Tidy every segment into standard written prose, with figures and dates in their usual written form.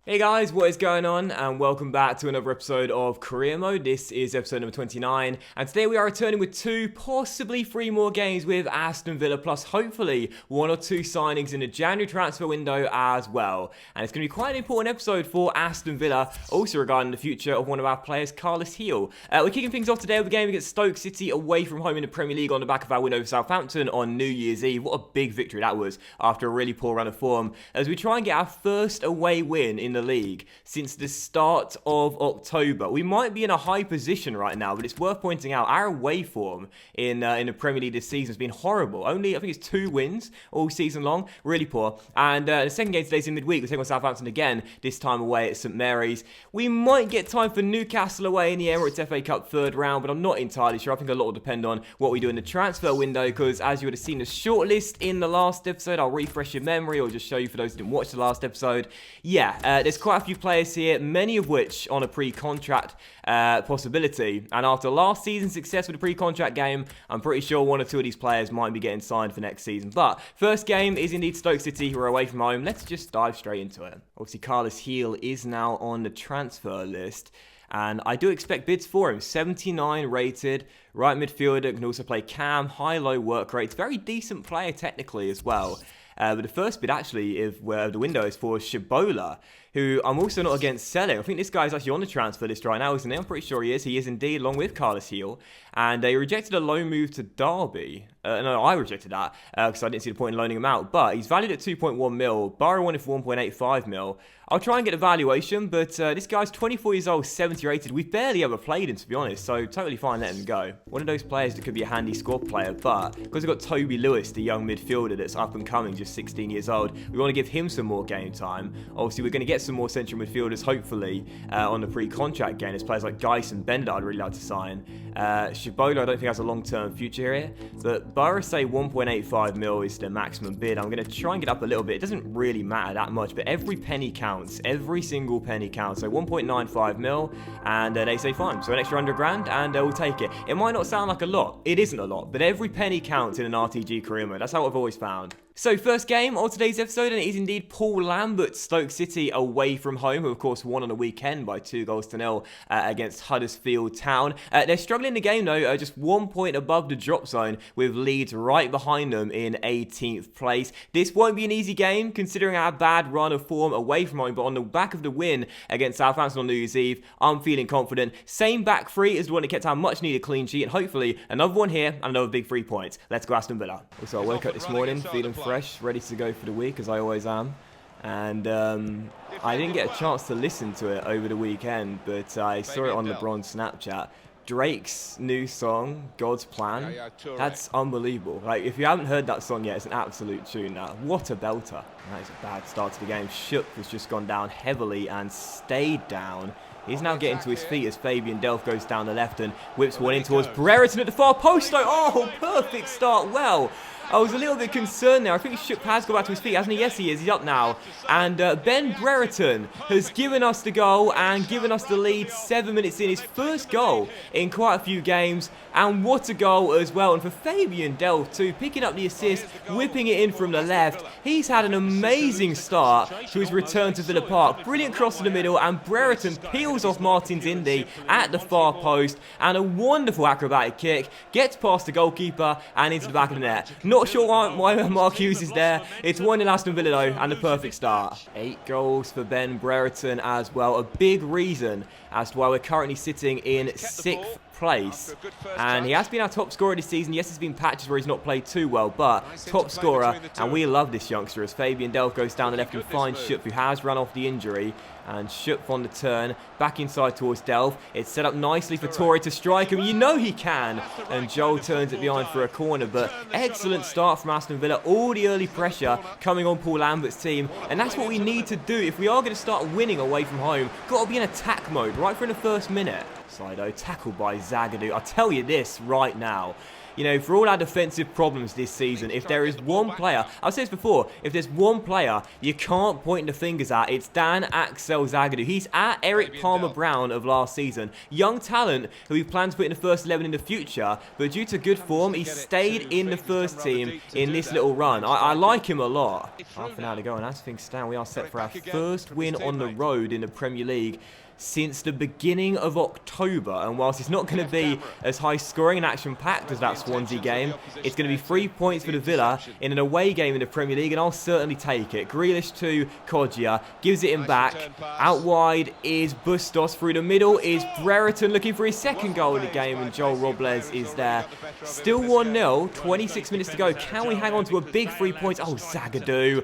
Hey guys, what is going on? And welcome back to another episode of Career Mode. This is episode number 29, and today we are returning with two, possibly three more games with Aston Villa, plus hopefully one or two signings in the January transfer window as well. And it's going to be quite an important episode for Aston Villa, also regarding the future of one of our players, Carlos Heel. We're kicking things off today with a game against Stoke City away from home in the Premier League on the back of our win over Southampton on New Year's Eve. What a big victory that was after a really poor run of form, as we try and get our first away win in the league since the start of October. We might be in a high position right now, but it's worth pointing out our away form in the Premier League this season has been horrible. Only, I think it's 2 wins all season long. Really poor. And the second game today's in midweek. We're taking on Southampton again, this time away at St Mary's. We might get time for Newcastle away in the Emirates FA Cup third round, but I'm not entirely sure. I think a lot will depend on what we do in the transfer window, because as you would have seen the shortlist in the last episode, I'll refresh your memory or just show you for those who didn't watch the last episode. Yeah, there's quite a few players here, many of which on a pre-contract possibility. And after last season's success with the pre-contract game, I'm pretty sure one or two of these players might be getting signed for next season. But first game is indeed Stoke City, who are away from home. Let's just dive straight into it. Obviously, Carlos Heel is now on the transfer list, and I do expect bids for him. 79 rated, right midfielder, can also play cam, high-low work rates, very decent player technically as well. But the first bid actually, where the window is for Shibola, who I'm also not against selling. I think this guy's actually on the transfer list right now, isn't he? I'm pretty sure he is. He is indeed, along with Carlos Heel. And they rejected a loan move to Derby. No, I rejected that because I didn't see the point in loaning him out. But he's valued at 2.1 mil. Borough wanted for 1.85 mil. I'll try and get a valuation, but this guy's 24 years old, 70 rated. We've barely ever played him, to be honest, so totally fine letting him go. One of those players that could be a handy squad player, but because we've got Toby Lewis, the young midfielder that's up and coming, just 16 years old, we want to give him some more game time. Obviously, we're going to get some more central midfielders, hopefully, on the pre-contract game. There's players like Geis and Bender I'd really like to sign. Shibola, I don't think has a long-term future here, but Borough say 1.85 mil is the maximum bid. I'm going to try and get up a little bit. It doesn't really matter that much, but every penny counts. Every single penny counts. So 1.95 mil, and they say fine. So an extra 100 grand, and we'll take it. It might not sound like a lot. It isn't a lot, but every penny counts in an RTG career mode. That's how I've always found. So first game of today's episode, and it is indeed Paul Lambert's Stoke City away from home, who of course won on the weekend by 2-0 against Huddersfield Town. They're struggling in the game though, just 1 point above the drop zone, with Leeds right behind them in 18th place. This won't be an easy game considering our bad run of form away from home, but on the back of the win against Southampton on New Year's Eve, I'm feeling confident. Same back three as the one that kept our much needed clean sheet, and hopefully another one here and another big 3 points. Let's go Aston Villa. Also, I woke up this morning feeling fresh, ready to go for the week, as I always am. And I didn't get a chance to listen to it over the weekend, but I saw it on LeBron's Snapchat. Drake's new song, God's Plan, that's unbelievable. Like, if you haven't heard that song yet, it's an absolute tune now. What a belter. That is a bad start to the game. Shook has just gone down heavily and stayed down. He's now getting to his feet as Fabian Delph goes down the left and whips one in towards Brereton at the far post. Oh, perfect start. Well, I was a little bit concerned there. I think Shook has got back to his feet, hasn't he? Yes, he is. He's up now. And Ben Brereton has given us the goal and given us the lead 7 minutes in. His first goal in quite a few games. And what a goal as well. And for Fabian Delph too, picking up the assist, whipping it in from the left. He's had an amazing start to his return to Villa Park. Brilliant cross to the middle, and Brereton peels off Martin's Indy at the far post. And a wonderful acrobatic kick. Gets past the goalkeeper and into the back of the net. Not sure why Mark Hughes is there. It's 1-0 Aston Villa though, and a perfect start. 8 goals for Ben Brereton as well. A big reason as to why we're currently sitting in 6th place, and he has been our top scorer this season. Yes, there's been patches where he's not played too well, but top scorer, and we love this youngster as Fabian Delph goes down the left and finds Schupf, who has run off the injury, and Schupf on the turn, back inside towards Delph. It's set up nicely for Torre to strike him. You know he can, and Joel turns it behind for a corner, but excellent start from Aston Villa. All the early pressure coming on Paul Lambert's team, and that's what we need to do if we are going to start winning away from home. Got to be in attack mode right from the first minute. Sido tackled by Zagadou. I'll tell you this right now. you know, for all our defensive problems this season, if there is one player, I've said this before, if there's one player you can't point the fingers at, it's Dan Axel Zagadou. He's at Eric Palmer-Brown of last season. Young talent who we plan to put in the first 11 in the future, but due to good form, he stayed in the first team in this little run. I like him a lot. Half an hour to go, and as things stand, we are set for our first win on the road in the Premier League since the beginning of October. And whilst it's not going to be as high scoring and action packed as that Swansea game, it's going to be 3 points for the Villa in an away game in the Premier League, and I'll certainly take it. Grealish to Kodjia, gives it him back. Out wide is Bustos, through the middle is Brereton looking for his second goal of the game, and Joel Robles is there. Still 1-0, 26 minutes to go. Can we hang on to a big 3 points? Oh, Zagadou,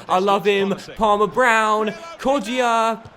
I love him. Palmer-Brown, Kodjia.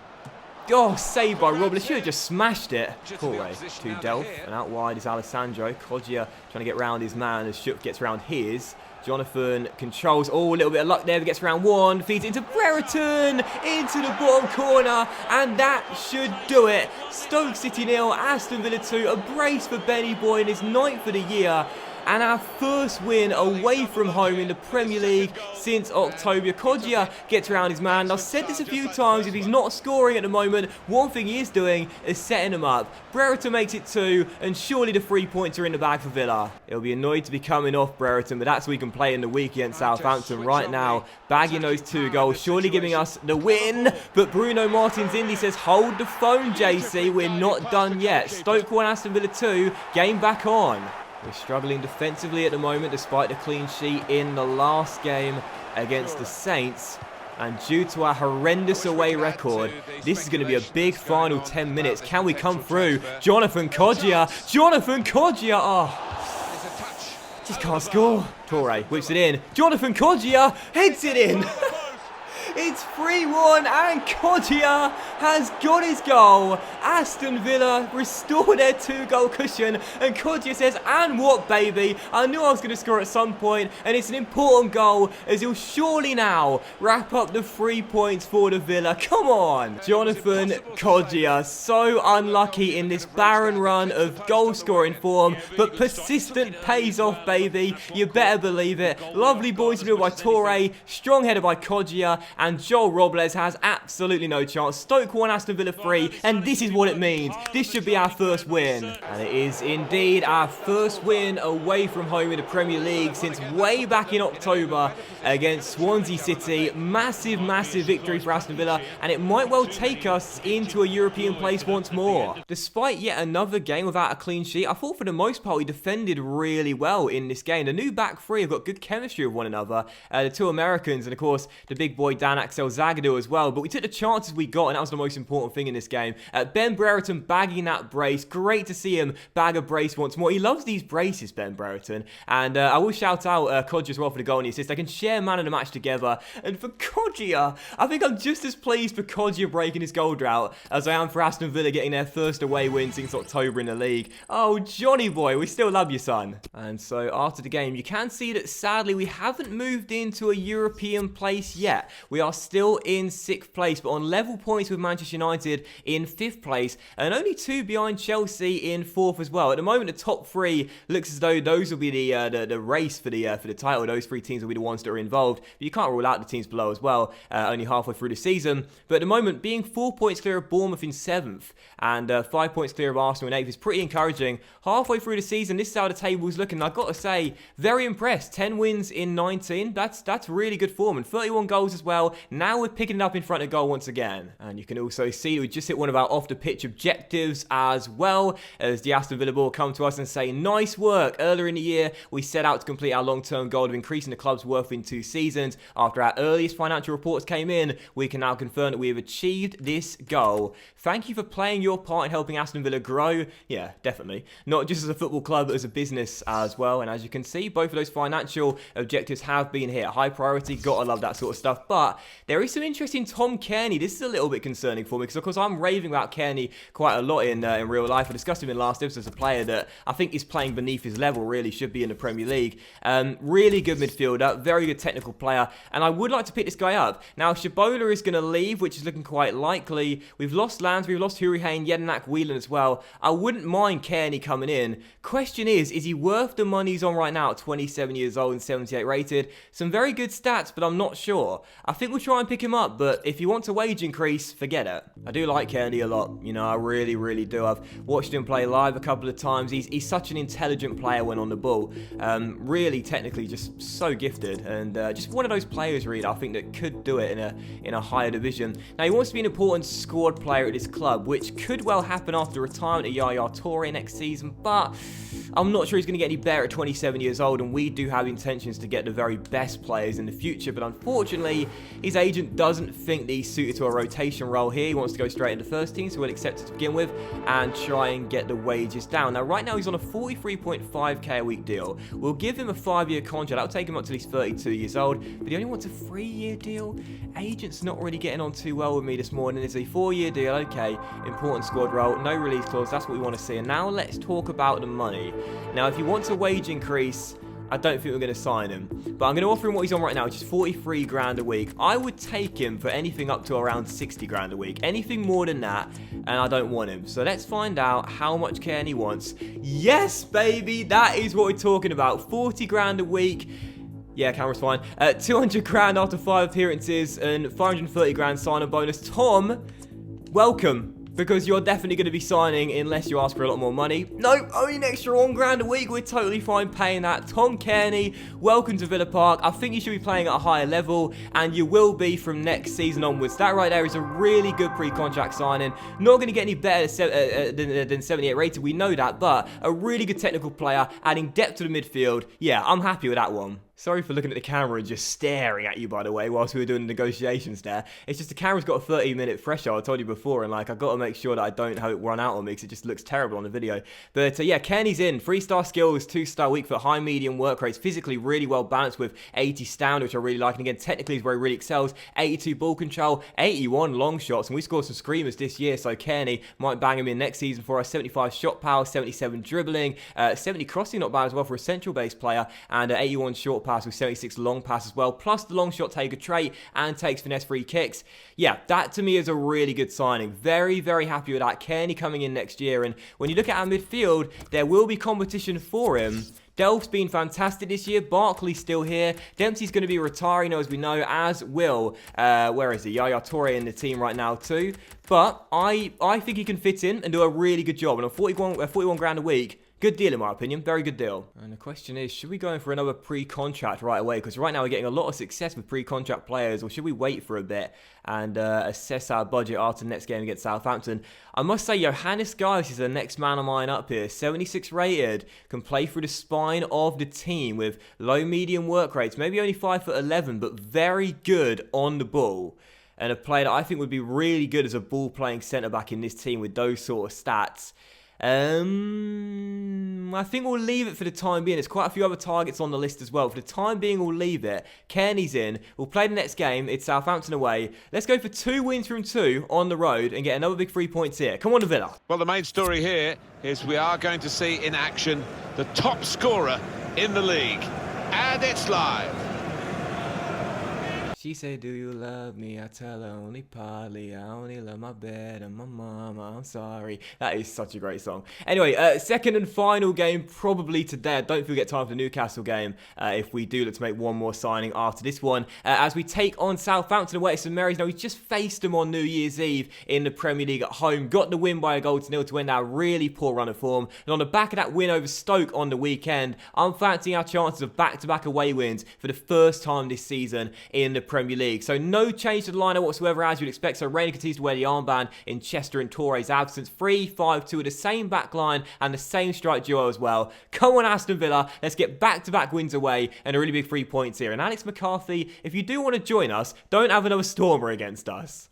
Oh, saved by Robles. Should have just smashed it. Corey to Delph. And out wide is Alessandro. Kodjia trying to get round his man as Shook gets round his. Jonathan controls. Oh, a little bit of luck there. But gets round one. Feeds it into Brereton. Into the bottom corner. And that should do it. Stoke City 0. Aston Villa 2. A brace for Benny Boy in his 9th for the year. And our first win away from home in the Premier League since October. Kodjia gets around his man. I've said this a few times, if he's not scoring at the moment, one thing he is doing is setting him up. Brereton makes it 2, and surely the 3 points are in the bag for Villa. He'll be annoyed to be coming off Brereton, but that's what we can play in the week against Southampton right now. Bagging those 2 goals, surely giving us the win. But Bruno Martins Indy says, hold the phone, JC, we're not done yet. Stoke 1, Aston Villa 2, game back on. We're struggling defensively at the moment despite the clean sheet in the last game against the Saints. And due to our horrendous away record, this is going to be a big final 10 minutes. Can we come through? Jonathan Kodjia! Oh, just can't score. Toure whips it in. Jonathan Kodjia heads it in. It's 3-1 and Kodjia has got his goal. Aston Villa restore their 2-goal cushion, and Kodjia says, and what, baby? I knew I was going to score at some point, and it's an important goal as he'll surely now wrap up the 3 points for the Villa. Come on. Jonathan Kodjia, so unlucky in this barren run of goal scoring form, but persistent pays off, baby. You better believe it. Lovely boys to do by Toure, strong header by Kodjia, and Joel Robles has absolutely no chance. Stoke 1, Aston Villa 3, and this is what it means. This should be our first win. And it is indeed our first win away from home in the Premier League since way back in October against Swansea City. Massive, massive victory for Aston Villa, and it might well take us into a European place once more. Despite yet another game without a clean sheet, I thought for the most part we defended really well in this game. The new back three have got good chemistry with one another. The 2 Americans, and of course the big boy Dan Axel Zagadou as well, but we took the chances we got, and that was the most important thing in this game. Ben Brereton bagging that brace. Great to see him bag a brace once more. He loves these braces, Ben Brereton, and I will shout out Kodjia as well for the goal and the assist. They can share man of the match together, and for Kodjia, I think I'm just as pleased for Kodjia breaking his goal drought as I am for Aston Villa getting their first away win since October in the league. Oh, Johnny boy, we still love you, son. And so after the game, you can see that sadly we haven't moved into a European place yet. We are still in 6th place, but on level points with Manchester United in 5th place, and only 2 behind Chelsea in 4th as well. At the moment, the top 3 looks as though those will be the race for the title. Those 3 teams will be the ones that are involved. But you can't rule out the teams below as well. Only halfway through the season, but at the moment, being 4 points clear of Bournemouth in 7th and 5 points clear of Arsenal in 8th is pretty encouraging. Halfway through the season, this is how the table is looking. I've got to say, very impressed. 10 wins in 19. That's really good form, and 31 goals as well. Now we're picking it up in front of goal once again. And you can also see we just hit one of our off-the-pitch objectives as well, as the Aston Villa ball come to us and say, nice work. Earlier in the year, we set out to complete our long-term goal of increasing the club's worth in 2 seasons. After our earliest financial reports came in, we can now confirm that we have achieved this goal. Thank you for playing your part in helping Aston Villa grow. Yeah, definitely. Not just as a football club, but as a business as well. And as you can see, both of those financial objectives have been hit. High priority, gotta love that sort of stuff. But there is some interest in Tom Cairney. This is a little bit concerning for me because, of course, I'm raving about Cairney quite a lot in real life. I discussed him in last episode as a player that I think is playing beneath his level, really should be in the Premier League. Really good midfielder, very good technical player, and I would like to pick this guy up. Now, Shabola is going to leave, which is looking quite likely. We've lost Lansbury, we've lost Hurricane, Jedinak, Whelan as well. I wouldn't mind Cairney coming in. Question is he worth the money he's on right now at 27 years old and 78 rated? Some very good stats, but I'm not sure. I think we'll try and pick him up, but if you want a wage increase, forget it. I do like Cairney a lot, you know, I really, really do. I've watched him play live a couple of times. He's such an intelligent player when on the ball. Really technically just so gifted, and just one of those players, really, I think that could do it in a higher division. Now, he wants to be an important squad player at this club, which could well happen after retirement of Yaya Toure next season, but I'm not sure he's going to get any better at 27 years old, and we do have intentions to get the very best players in the future, but unfortunately, his agent doesn't think that he's suited to a rotation role here. He wants to go straight into first team, so we'll accept it to begin with and try and get the wages down. Now, right now, he's on a 43.5k a week deal. We'll give him a 5-year contract. That'll take him up till he's 32 years old, but he only wants a 3-year deal. Agent's not really getting on too well with me this morning. It's a 4-year deal, okay, important squad role, no release clause, that's what we want to see. And now let's talk about the money. Now, if he wants a wage increase, I don't think we're going to sign him, but I'm going to offer him what he's on right now, which is 43 grand a week. I would take him for anything up to around 60 grand a week. Anything more than that, and I don't want him. So let's find out how much Cairney wants. Yes, baby, that is what we're talking about. 40 grand a week. Yeah, camera's fine. 200 grand after 5 appearances and 530 grand sign-on bonus. Tom, welcome. Because you're definitely going to be signing unless you ask for a lot more money. No, only an extra 1 grand a week. We're totally fine paying that. Tom Cairney, welcome to Villa Park. I think you should be playing at a higher level, and you will be from next season onwards. That right there is a really good pre-contract signing. Not going to get any better than 78 rated, we know that, but a really good technical player, adding depth to the midfield. Yeah, I'm happy with that one. Sorry for looking at the camera and just staring at you, by the way, whilst we were doing the negotiations there. It's just the camera's got a 30-minute threshold, I told you before, and like I've got to make sure that I don't have it run out on me because it just looks terrible on the video. But yeah, Cairney's in. 3-star skills, 2-star weak foot, high medium work rates, physically really well balanced with 80 stand, which I really like. And again, technically is where he really excels. 82 ball control, 81 long shots, and we scored some screamers this year, so Cairney might bang him in next season for us. 75 shot power, 77 dribbling, 70 crossing, not bad as well for a central base player, and 81 short pass with 76 long pass as well, plus the long shot taker trait and takes finesse free kicks. Yeah, that to me is a really good signing. Very, very happy with that. Cairney coming in next year, and when you look at our midfield, there will be competition for him. Delph's been fantastic this year. Barkley's still here. Dempsey's going to be retiring, as we know, as will, where is he? Yaya Toure in the team right now too. But I think he can fit in and do a really good job. And on 41 grand a week, good deal in my opinion, very good deal. And the question is, should we go in for another pre-contract right away? Because right now we're getting a lot of success with pre-contract players, or should we wait for a bit and assess our budget after the next game against Southampton? I must say, Johannes Gaius is the next man of mine up here. 76 rated, can play through the spine of the team with low medium work rates, maybe only 5'11", but very good on the ball. And a player that I think would be really good as a ball-playing centre-back in this team with those sort of stats. I think we'll leave it for the time being. There's quite a few other targets on the list as well. For the time being, we'll leave it. Cairney's in. We'll play the next game. It's Southampton away. Let's go for 2 wins from 2 on the road and get another big 3 points here. Come on to Villa. Well, the main story here is we are going to see in action the top scorer in the league. And it's live. She said, do you love me? I tell her only partly. I only love my bed and my mama. I'm sorry. That is such a great song. Anyway, second and final game probably today. I don't forget time for the Newcastle game if we do look to make one more signing after this one. As we take on Southampton away at St Mary's. Now, we just faced them on New Year's Eve in the Premier League at home. Got the win by a 1-0 to end our really poor run of form. And on the back of that win over Stoke on the weekend, I'm fancying our chances of back-to-back away wins for the first time this season in the Premier League. So no change to the lineup whatsoever, as you'd expect. So Reina continues to wear the armband in Chester and Toure's absence. 3-5-2 with the same back line and the same strike duo as well. Come on, Aston Villa. Let's get back-to-back wins away and a really big 3 points here. And Alex McCarthy, if you do want to join us, don't have another stormer against us.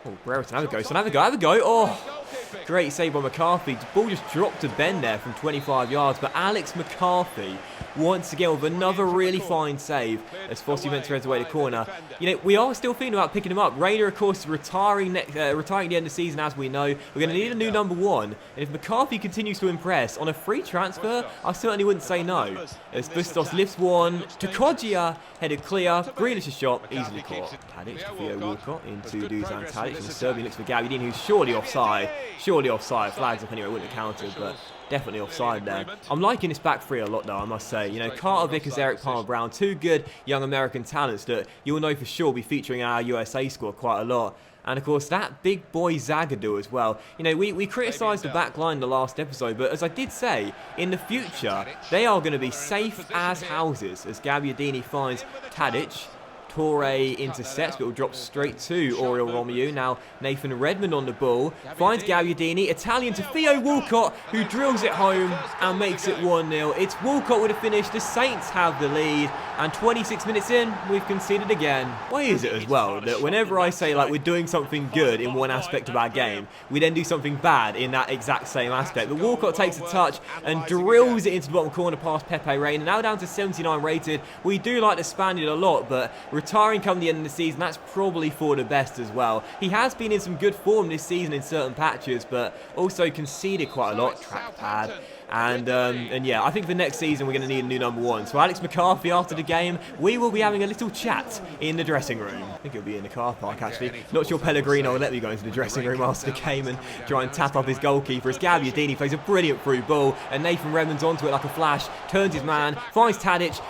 Oh, Brereton, have a go, son. Have a go. Oh. Great save by McCarthy. The ball just dropped to Ben there from 25 yards, but Alex McCarthy once again with another really fine save as Fossey Mensah heads away the corner. You know, we are still thinking about picking him up. Rayner, of course, retiring at the end of the season, as we know. We're going to need a new number 1, and if McCarthy continues to impress on a free transfer, I certainly wouldn't say no. As Bustos lifts one to Kodjia, headed clear, Grealish's shot, easily caught. Tadic to Theo Walcott into Dusan Tadic, and Serbian looks for Gabbiadini, who's surely offside. Surely offside. Flags up anyway, wouldn't have counted, but definitely offside there. I'm liking this back three a lot though, I must say. You know, Carter Vickers, Eric Palmer-Brown, two good young American talents that you'll know for sure will be featuring our USA squad quite a lot. And of course, that big boy Zagadou as well. You know, we criticised the back line in the last episode, but as I did say, in the future, they are going to be safe as houses as Gabbiadini finds Tadic. Torre intercepts, but will drop straight to Oriol Romeu. Now Nathan Redmond on the ball, finds Gabbiadini, Italian to Theo Walcott, who drills it home and makes it 1-0. It's Walcott with a finish, the Saints have the lead, and 26 minutes in, we've conceded again. Why is it as well that whenever I say like we're doing something good in one aspect of our game, we then do something bad in that exact same aspect? But Walcott takes a touch and drills it into the bottom corner past Pepe Reina, now down to 79 rated. We do like the Spaniard a lot, but retiring come the end of the season, that's probably for the best as well. He has been in some good form this season in certain patches, but also conceded quite a lot. Trackpad. And yeah, I think for next season we're going to need a new number 1. So Alex McCarthy, after the game, we will be having a little chat in the dressing room. I think it'll be in the car park actually. Not sure Pellegrino will let me go into the dressing room after the game and try and tap up his goalkeeper as Gabbiadini plays a brilliant through ball and Nathan Redmond's onto it like a flash, turns his man, finds Tadic,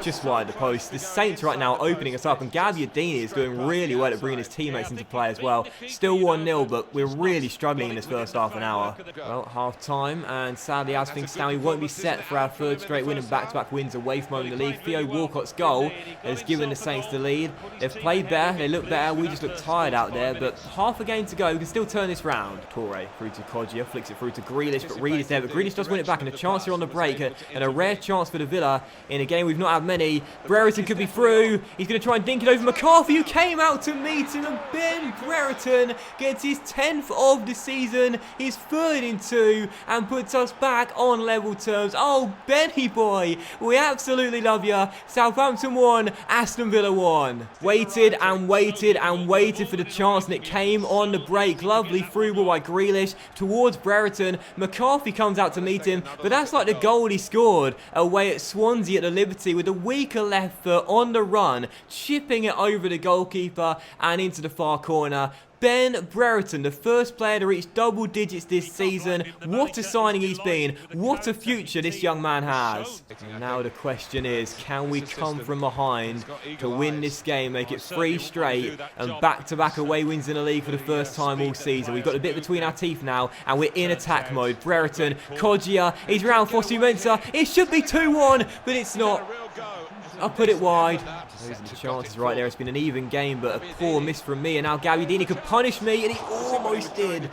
just wide the post. The Saints right now opening us up and Gabbiadini is doing really well at bringing his teammates into play as well. Still 1-0, but we're really struggling in this first half an hour. Well, half time, and sadly as things stand, we won't be set for our third straight win and back-to-back wins away from home in the league. Theo Walcott's goal has given the Saints the lead. They've played better, they look better, we just look tired out there, but half a game to go, we can still turn this round. Torre through to Kodjia, flicks it through to Grealish, but Reed is there, but Grealish does win it back, and a chance here on the break, and a rare chance for the Villa in a game we've not had many. Brereton could be through, he's going to try and dink it over McCarthy, who came out to meet him, and Ben Brereton gets his 10th of the season, his third in 2, and puts us back on level terms. Oh, Benny boy, we absolutely love you. Southampton 1, Aston Villa 1. Waited and waited and waited for the chance, and it came on the break. Lovely through ball by Grealish towards Brereton. McCarthy comes out to meet him, but that's like the goal he scored away at Swansea at the Liberty with a weaker left foot on the run, chipping it over the goalkeeper and into the far corner. Ben Brereton, the first player to reach double digits this season. What a signing he's been. What a future this young man has. And now the question is, can we come from behind to win this game, make it 3 straight and back-to-back away wins in the league for the first time all season? We've got a bit between our teeth now and we're in attack mode. Brereton, Kodjia, he's round Fossey Mensah. It should be 2-1, but it's not. I'll put it wide. Those are the chances right there. It's been an even game, but a poor miss from me. And now Gabbiadini could punish me, and he almost did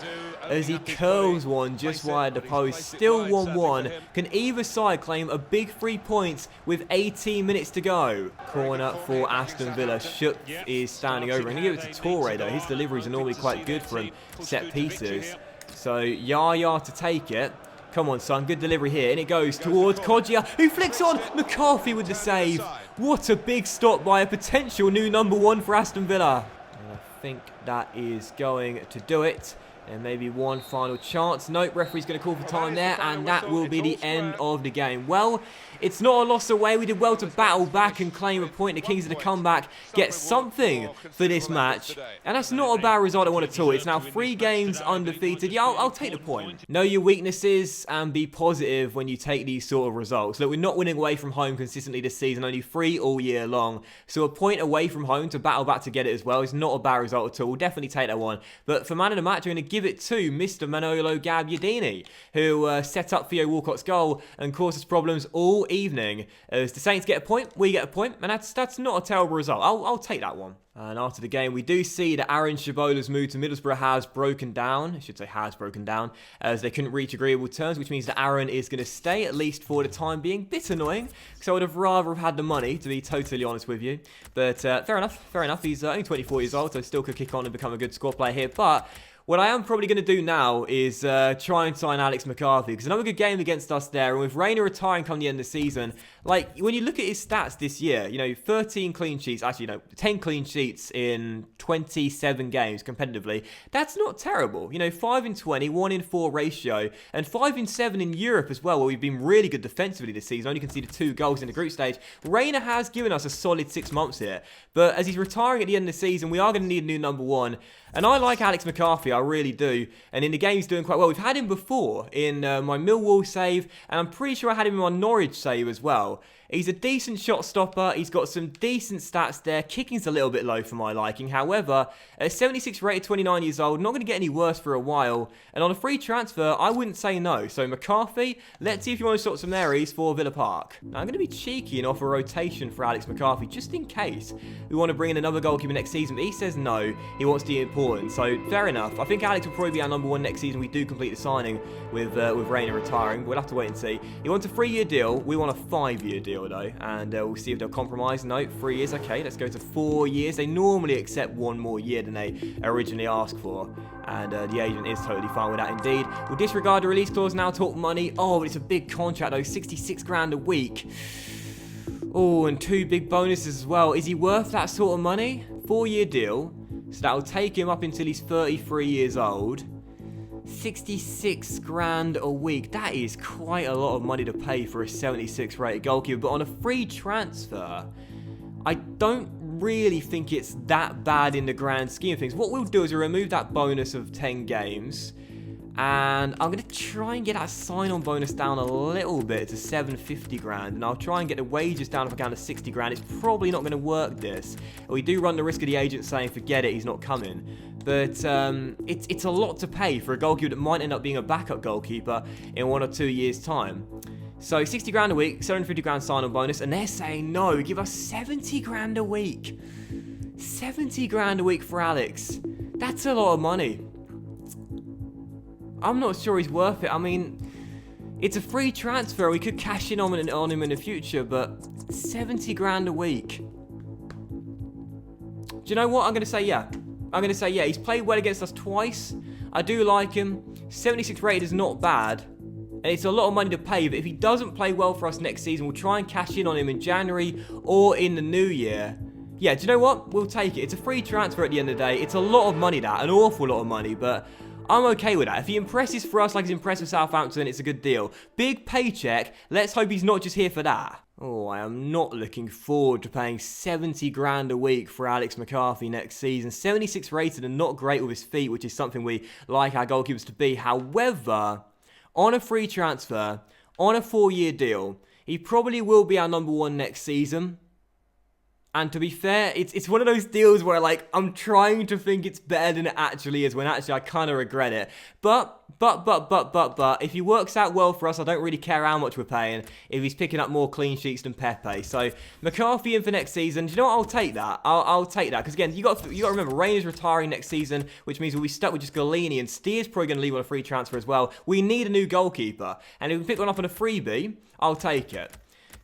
as he curls one just wide the post. Still 1-1. Can either side claim a big 3 points with 18 minutes to go? Corner for Aston Villa. Shook is standing over. I'm going to give it to Torre, though. His deliveries are normally quite good from set pieces. So Yaya to take it. Come on, son. Good delivery here. And it goes towards Kodjia, who flicks on. McCarthy with the save. What a big stop by a potential new number 1 for Aston Villa. And I think that is going to do it. And maybe one final chance. Nope, referee's going to call for time there, and that will be the end of the game. Well, it's not a loss away. We did well to battle back and claim a point. The Kings of the comeback get something for this match, and that's not a bad result I want at all. It's now 3 games undefeated. Yeah, I'll take the point. Know your weaknesses and be positive when you take these sort of results. Look, we're not winning away from home consistently this season, only 3 all year long. So a point away from home to battle back to get it as well is not a bad result at all. We'll definitely take that one. But for man of the match, I'm going to give it to Mr. Manolo Gabbiadini, who set up Theo Walcott's goal and caused us problems all evening. As the Saints get a point, we get a point, and that's not a terrible result. I'll take that one. And after the game, we do see that Aaron Shabola's move to Middlesbrough has broken down. I should say has broken down, as they couldn't reach agreeable terms, which means that Aaron is going to stay, at least for the time being. Bit annoying, because I would have rather have had the money, to be totally honest with you. But fair enough, fair enough. He's only 24 years old, so still could kick on and become a good squad player here. But What I am probably going to do now is try and sign Alex McCarthy, because another good game against us there, and with Reina retiring come the end of the season, like, when you look at his stats this year, 13 clean sheets, actually, 10 clean sheets in 27 games competitively, that's not terrible. 5 in 20, 1 in 4 ratio, and 5 in 7 in Europe as well, where we've been really good defensively this season, only conceded 2 goals in the group stage. Reina has given us a solid 6 months here, but as he's retiring at the end of the season, we are going to need a new number 1. And I like Alex McCarthy, I really do. And in the game, he's doing quite well. We've had him before in my Millwall save, and I'm pretty sure I had him in my Norwich save as well. He's a decent shot stopper. He's got some decent stats there. Kicking's a little bit low for my liking. However, at 76 rated, 29 years old, not going to get any worse for a while. And on a free transfer, I wouldn't say no. So McCarthy, let's see if you want to sort some areas for Villa Park. Now, I'm going to be cheeky and offer a rotation for Alex McCarthy, just in case we want to bring in another goalkeeper next season. But he says no. He wants to be important. So fair enough. I think Alex will probably be our number 1 next season. We do complete the signing with Reina retiring. We'll have to wait and see. He wants a 3-year deal. We want a 5-year deal though, and we'll see if they'll compromise. No, 3 years. Okay, let's go to 4 years. They normally accept 1 more year than they originally asked for, and the agent is totally fine with that indeed. We'll disregard the release clause now, talk money. Oh, but it's a big contract though, 66 grand a week. Oh, and 2 big bonuses as well. Is he worth that sort of money? 4-year deal, so that'll take him up until he's 33 years old. 66 grand a week. That is quite a lot of money to pay for a 76 rated goalkeeper. But on a free transfer, I don't really think it's that bad in the grand scheme of things. What we'll do is we'll remove that bonus of 10 games. And I'm going to try and get that sign-on bonus down a little bit to 750 grand. And I'll try and get the wages down if I can to 60 grand. It's probably not going to work this. We do run the risk of the agent saying, forget it, he's not coming. But it's a lot to pay for a goalkeeper that might end up being a backup goalkeeper in 1 or 2 years' time. So 60 grand a week, 750 grand sign-on bonus. And they're saying no, give us 70 grand a week. 70 grand a week for Alex. That's a lot of money. I'm not sure he's worth it. I mean, it's a free transfer. We could cash in on him in the future, but 70 grand a week. Do you know what? I'm going to say yeah. I'm going to say yeah. He's played well against us twice. I do like him. 76 rated is not bad. And it's a lot of money to pay, but if he doesn't play well for us next season, we'll try and cash in on him in January or in the new year. Yeah, do you know what? We'll take it. It's a free transfer at the end of the day. It's a lot of money, that. An awful lot of money, but I'm okay with that. If he impresses for us like he's impressed with Southampton, it's a good deal. Big paycheck. Let's hope he's not just here for that. Oh, I am not looking forward to paying 70 grand a week for Alex McCarthy next season. 76 rated and not great with his feet, which is something we like our goalkeepers to be. However, on a free transfer, on a 4-year deal, he probably will be our number 1 next season. And to be fair, it's one of those deals where, like, I'm trying to think it's better than it actually is, when actually I kind of regret it. But, if he works out well for us, I don't really care how much we're paying if he's picking up more clean sheets than Pepe. So, McCarthy in for next season. Do you know what? I'll take that. I'll take that. Because, again, you got to remember, Reina's retiring next season, which means we'll be stuck with just Galini, and Steer's probably going to leave on a free transfer as well. We need a new goalkeeper. And if we pick one up on a freebie, I'll take it.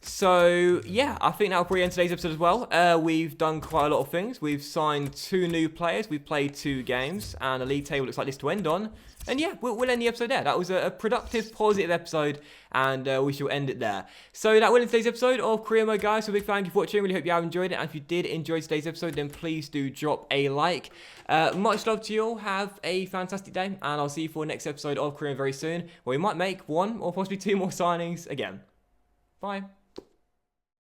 So, yeah, I think that'll probably end today's episode as well. We've done quite a lot of things. We've signed 2 new players. We've played 2 games. And the league table looks like this to end on. And yeah, we'll end the episode there. That was a productive, positive episode. And we shall end it there. So that will end today's episode of Career Mode, guys. So big thank you for watching. Really hope you have enjoyed it. And if you did enjoy today's episode, then please do drop a like. Much love to you all. Have a fantastic day. And I'll see you for the next episode of Career Mode very soon, where we might make 1 or possibly 2 more signings again. Bye.